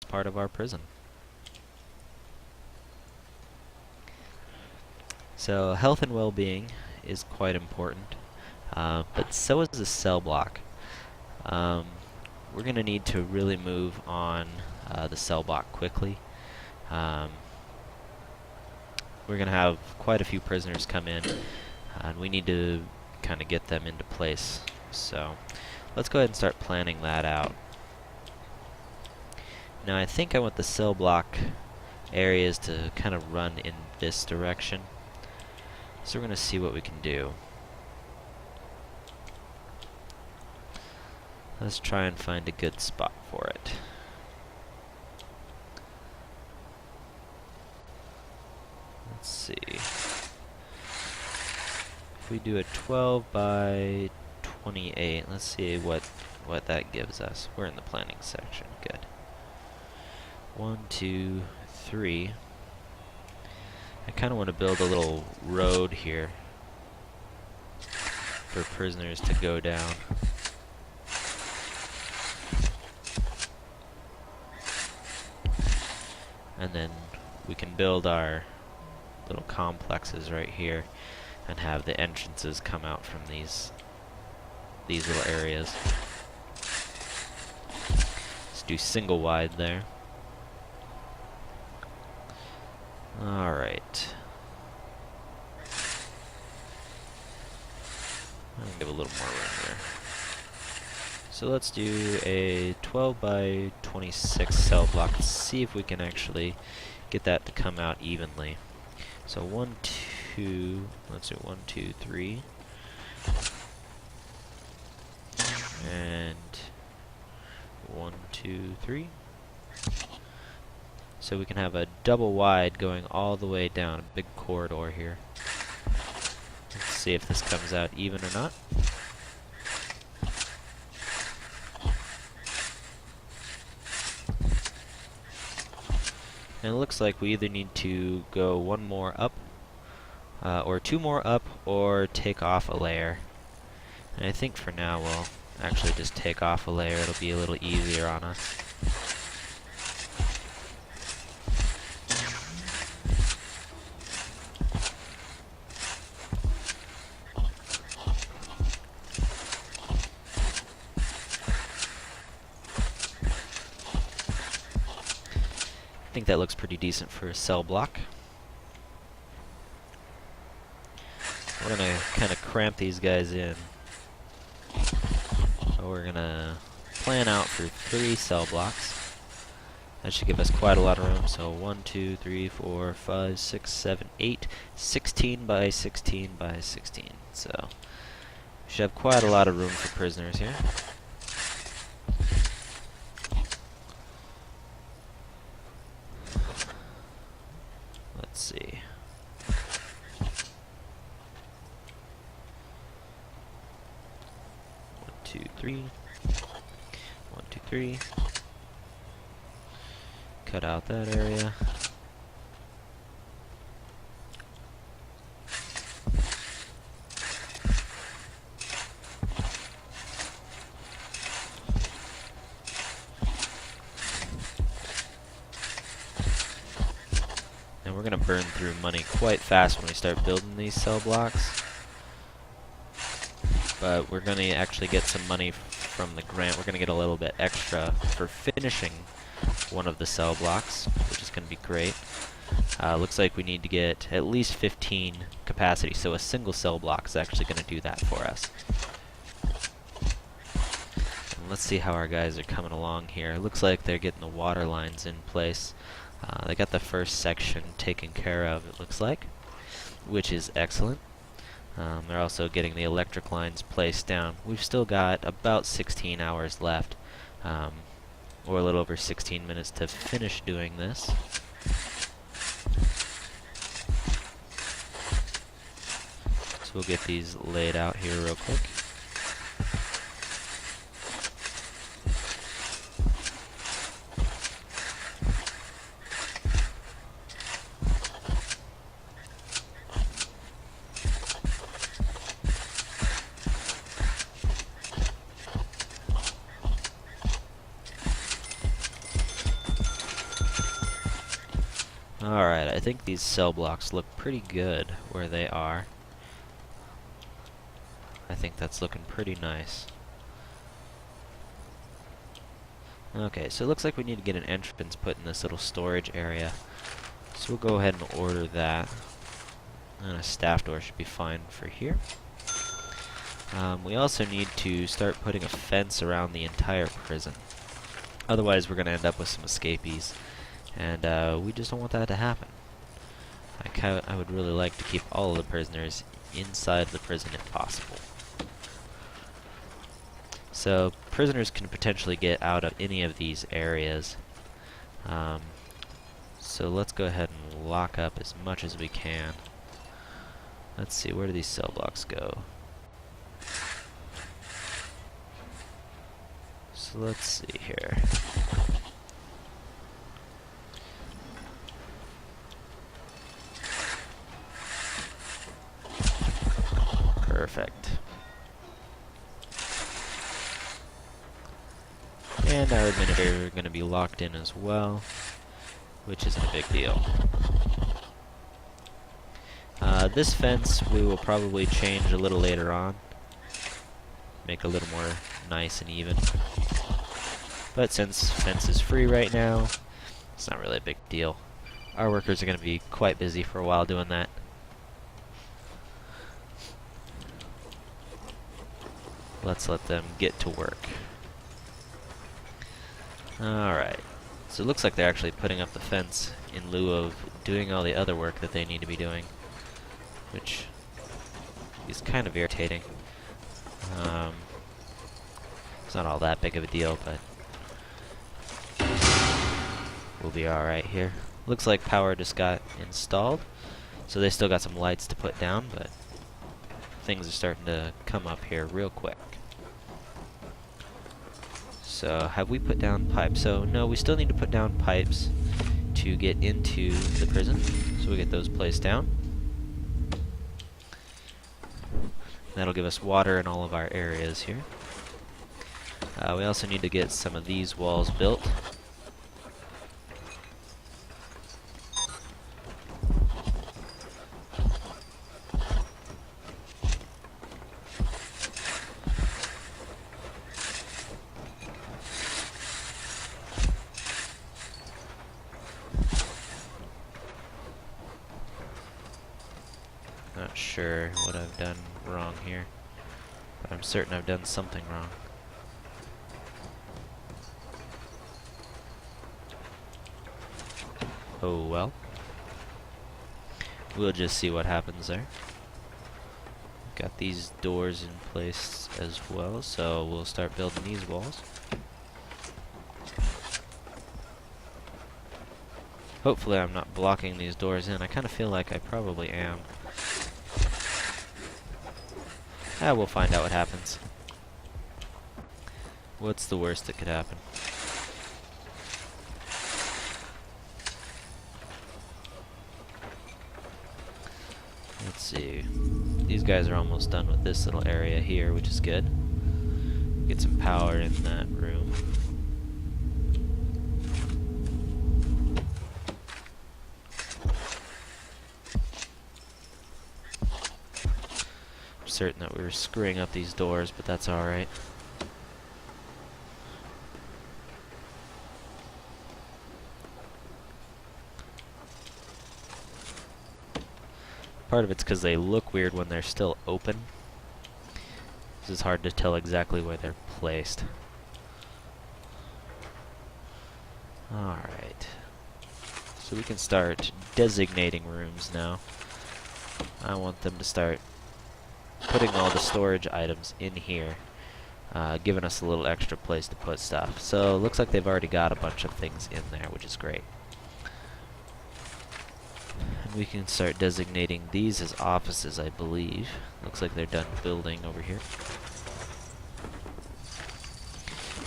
part of our prison. So health and well-being is quite important, but so is the cell block. We're going to need to really move on the cell block quickly. We're going to have quite a few prisoners come in, and we need to kind of get them into place. So let's go ahead and start planning that out. Now I think I want the cell block areas to kind of run in this direction. So we're going to see what we can do. Let's try and find a good spot for it. Let's see. If we do a 12 by 28, let's see what that gives us. We're in the planning section. Good. 1, 2, 3. I kind of want to build a little road here for prisoners to go down. And then we can build our little complexes right here and have the entrances come out from these little areas. Let's do single wide there. Alright. I'll give a little more room here. So let's do a 12 by 26 cell block. Let's see if we can actually get that to come out evenly. So 1, 2, let's do 1, 2, 3. And 1, 2, 3. So we can have a double wide going all the way down, a big corridor here. Let's see if this comes out even or not. And it looks like we either need to go one more up, or two more up, or take off a layer. And I think for now we'll actually just take off a layer. It'll be a little easier on us. I think that looks pretty decent for a cell block. We're gonna kind of cramp these guys in. So we're gonna plan out for 3 cell blocks. That should give us quite a lot of room. So 1, 2, 3, 4, 5, 6, 7, 8, 16 by 16 by 16. So we should have quite a lot of room for prisoners here. Let's see. 1, 2, 3. 1, 2, 3. Cut out that area. And we're gonna burn through money quite fast when we start building these cell blocks. But we're gonna actually get some money from the grant. We're gonna get a little bit extra for finishing one of the cell blocks, which is gonna be great. Looks like we need to get at least 15 capacity, so a single cell block is actually gonna do that for us. And let's see how our guys are coming along here. It looks like they're getting the water lines in place. They got the first section taken care of, it looks like, which is excellent. They're also getting the electric lines placed down. We've still got about 16 hours left, or a little over 16 minutes to finish doing this. So we'll get these laid out here real quick. Alright, I think these cell blocks look pretty good where they are. I think that's looking pretty nice. Okay, so it looks like we need to get an entrance put in this little storage area. So we'll go ahead and order that. And a staff door should be fine for here. We also need to start putting a fence around the entire prison. Otherwise, we're going to end up with some escapees. And we just don't want that to happen. I would really like to keep all of the prisoners inside the prison if possible. So, prisoners can potentially get out of any of these areas. So let's go ahead and lock up as much as we can. Let's see, where do these cell blocks go? So let's see here. Perfect. And our administrator are going to be locked in as well, which isn't a big deal. This fence we will probably change a little later on. Make a little more nice and even. But since fence is free right now, it's not really a big deal. Our workers are going to be quite busy for a while doing that. Let's let them get to work. Alright. So it looks like they're actually putting up the fence in lieu of doing all the other work that they need to be doing, which is kind of irritating. It's not all that big of a deal, but we'll be alright here. Looks like power just got installed, so they still got some lights to put down, but things are starting to come up here real quick. So, have we put down pipes? So, no, we still need to put down pipes to get into the prison. So we get those placed down. That'll give us water in all of our areas here. We also need to get some of these walls built. Not sure what I've done wrong here, but I'm certain I've done something wrong. Oh well. We'll just see what happens there. Got these doors in place as well, so we'll start building these walls. Hopefully I'm not blocking these doors in. I kind of feel like I probably am. We'll find out what happens. What's the worst that could happen? Let's see. These guys are almost done with this little area here, which is good. Get some power in that room. I'm certain that we were screwing up these doors, but that's alright. Part of it's because they look weird when they're still open. This is hard to tell exactly where they're placed. Alright. So we can start designating rooms now. I want them to start putting all the storage items in here, giving us a little extra place to put stuff. So it looks like they've already got a bunch of things in there, which is great. And we can start designating these as offices, I believe. Looks like they're done building over here.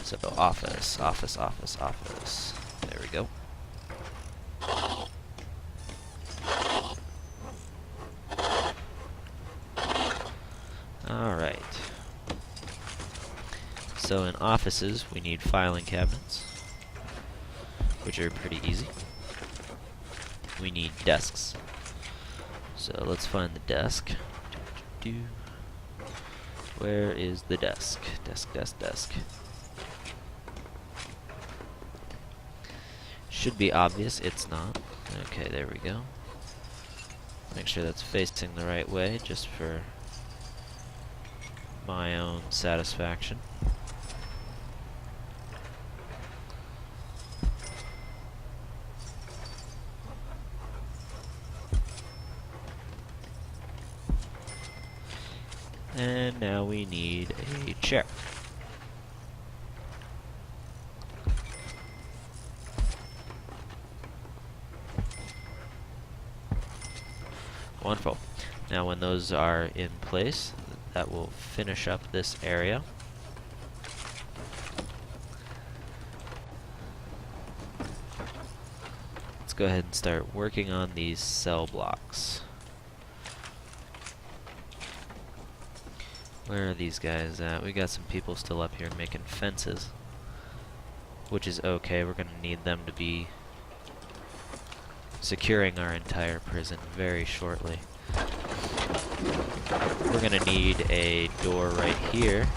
So office, office, office, office. There we go. Alright. So in offices, we need filing cabinets, which are pretty easy. we need desks. So let's find the desk. Where is the desk? Desk. Should be obvious, it's not. Okay, there we go. Make sure that's facing the right way, just for my own satisfaction. And now we need a chair. Wonderful. Now when those are in place, that will finish up this area. Let's go ahead and start working on these cell blocks. Where are these guys at? We got some people still up here making fences, which is okay. We're gonna need them to be securing our entire prison very shortly. We're gonna need a door right here,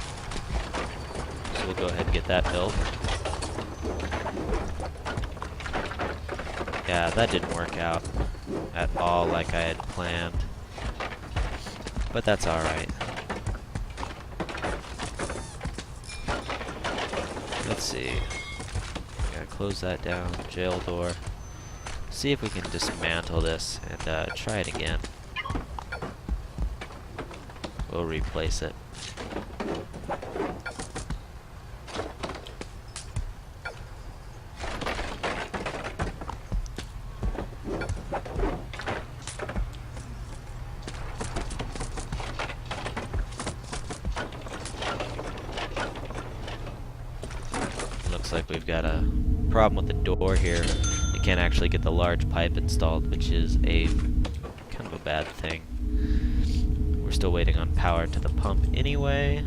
so we'll go ahead and get that built. Yeah, that didn't work out at all like I had planned, but that's alright. Let's see. Gotta close that down. Jail door. See if we can dismantle this and try it again. We'll replace it. Looks like we've got a problem with the door here. We can't actually get the large pipe installed, which is a kind of a bad thing. We're still waiting on power to the pump anyway.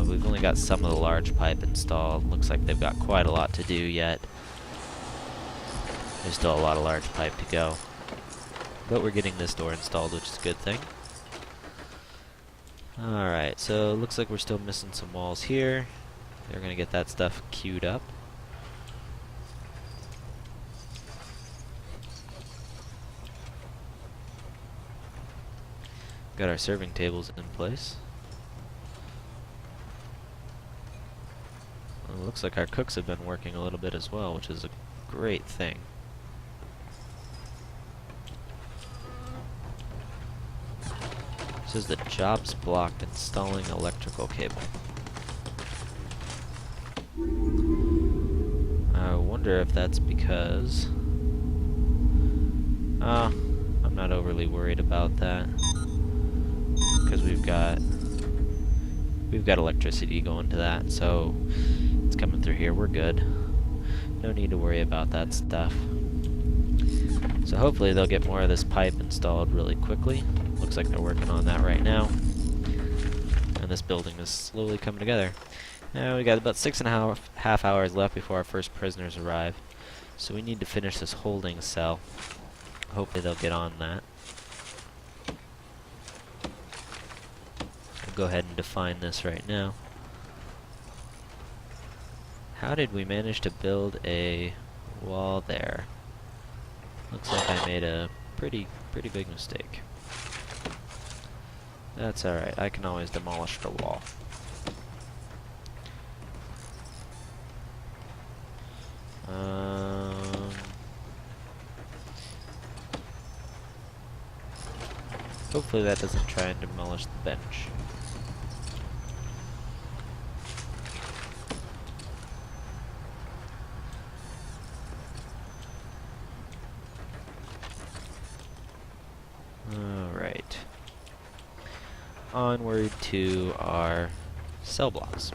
We've only got some of the large pipe installed. Looks like they've got quite a lot to do yet. There's still a lot of large pipe to go. But we're getting this door installed, which is a good thing. Alright, so it looks like we're still missing some walls here. They're gonna get that stuff queued up. Got our serving tables in place. Well, it looks like our cooks have been working a little bit as well, which is a great thing. It says the job's blocked installing electrical cable. I wonder if that's because... I'm not overly worried about that. Because we've got electricity going to that, so it's coming through here. We're good. No need to worry about that stuff. So hopefully they'll get more of this pipe installed really quickly. Looks like they're working on that right now. And this building is slowly coming together. Now we got about 6.5 hours left before our first prisoners arrive. So we need to finish this holding cell. Hopefully they'll get on that. I'll go ahead and define this right now. How did we manage to build a wall there? Looks like I made a pretty big mistake. That's alright, I can always demolish the wall. Hopefully that doesn't try and demolish the bench. Alright. Onward to our cell blocks.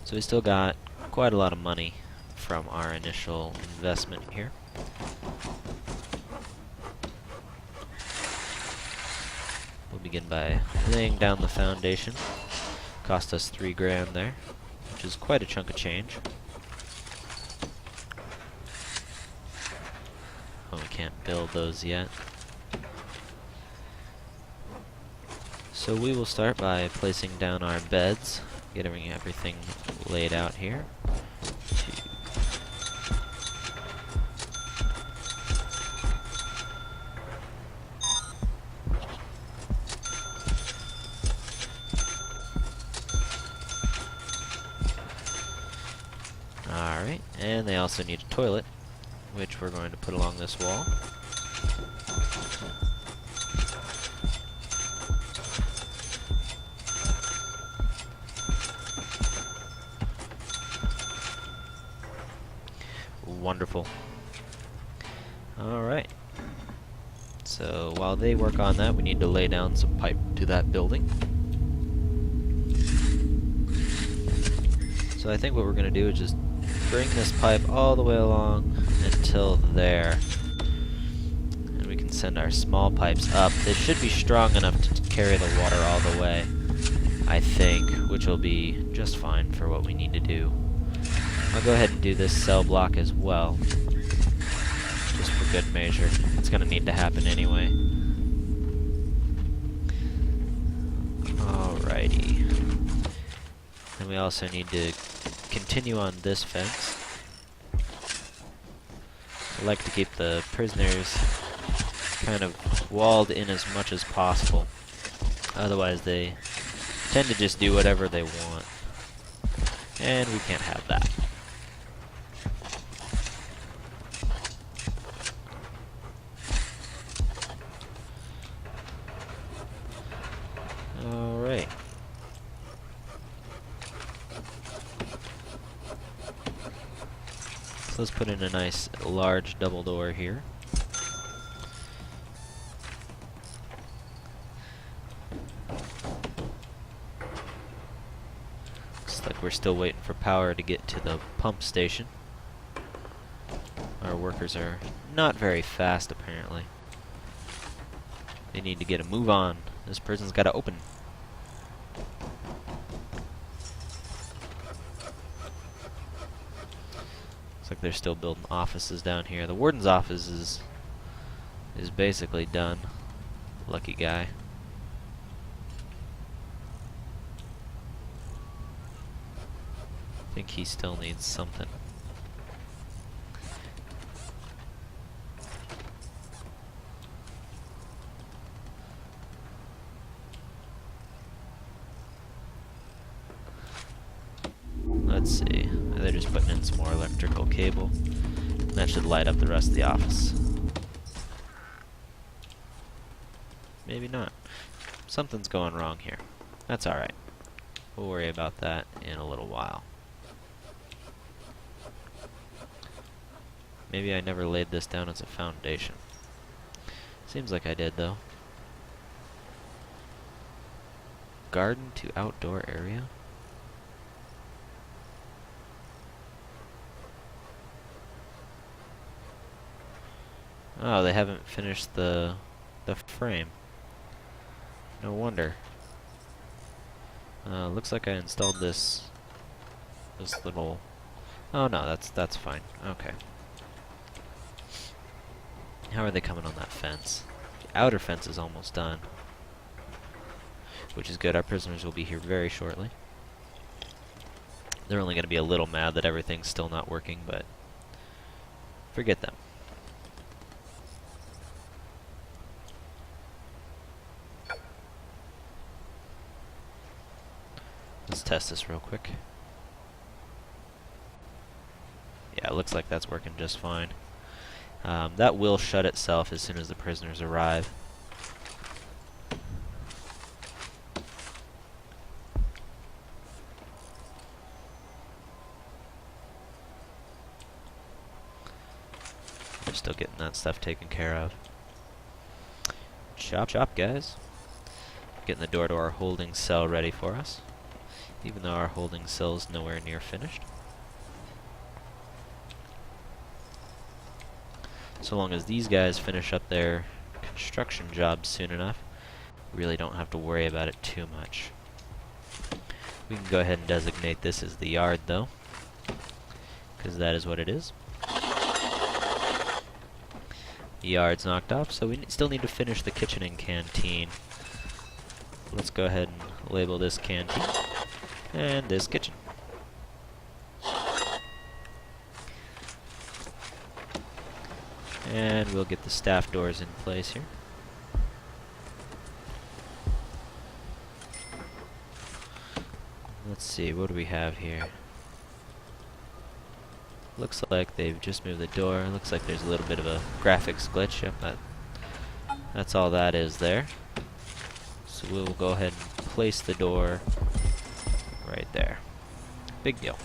So we still got quite a lot of money from our initial investment here. We'll begin by laying down the foundation. Cost us $3 grand there, which is quite a chunk of change. can't build those yet. So we will start by placing down our beds, getting everything laid out here. Alright, and they also need a toilet, which we're going to put along this wall. Wonderful. Alright. So while they work on that, we need to lay down some pipe to that building. So I think what we're going to do is just bring this pipe all the way along until there. And we can send our small pipes up. They should be strong enough to carry the water all the way, I think, which will be just fine for what we need to do. I'll go ahead and do this cell block as well, just for good measure. It's going to need to happen anyway. Alrighty. And we also need to continue on this fence. I like to keep the prisoners kind of walled in as much as possible. Otherwise they tend to just do whatever they want. And we can't have that. Alright. So let's put in a nice large double door here. Looks like we're still waiting for power to get to the pump station. Our workers are not very fast, apparently. They need to get a move on. This prison's got to open. Looks like they're still building offices down here. The warden's office is basically done. Lucky guy. I think he still needs something. Let's see. They're just putting in some more electrical cable. That should light up the rest of the office. Maybe not. Something's going wrong here. That's alright. We'll worry about that in a little while. Maybe I never laid this down as a foundation. Seems like I did, though. Garden to outdoor area? Oh, they haven't finished the frame. No wonder. Looks like I installed this little. Oh no, that's fine. Okay. How are they coming on that fence? The outer fence is almost done, which is good. Our prisoners will be here very shortly. They're only going to be a little mad that everything's still not working, but forget them. Let's test this real quick. Yeah, it looks like that's working just fine. That will shut itself as soon as the prisoners arrive. We're still getting that stuff taken care of. Chop chop, guys. Getting the door to our holding cell ready for us, even though our holding cell is nowhere near finished. So long as these guys finish up their construction jobs soon enough, we really don't have to worry about it too much. We can go ahead and designate this as the yard, though, because that is what it is. yards knocked off, so we still need to finish the kitchen and canteen. Let's go ahead and label this canteen and this kitchen. And we'll get the staff doors in place here. Let's see, what do we have here? Looks like they've just moved the door. Looks like there's a little bit of a graphics glitch. Yep, that's all that is there. So we'll go ahead and place the door right there. Big deal.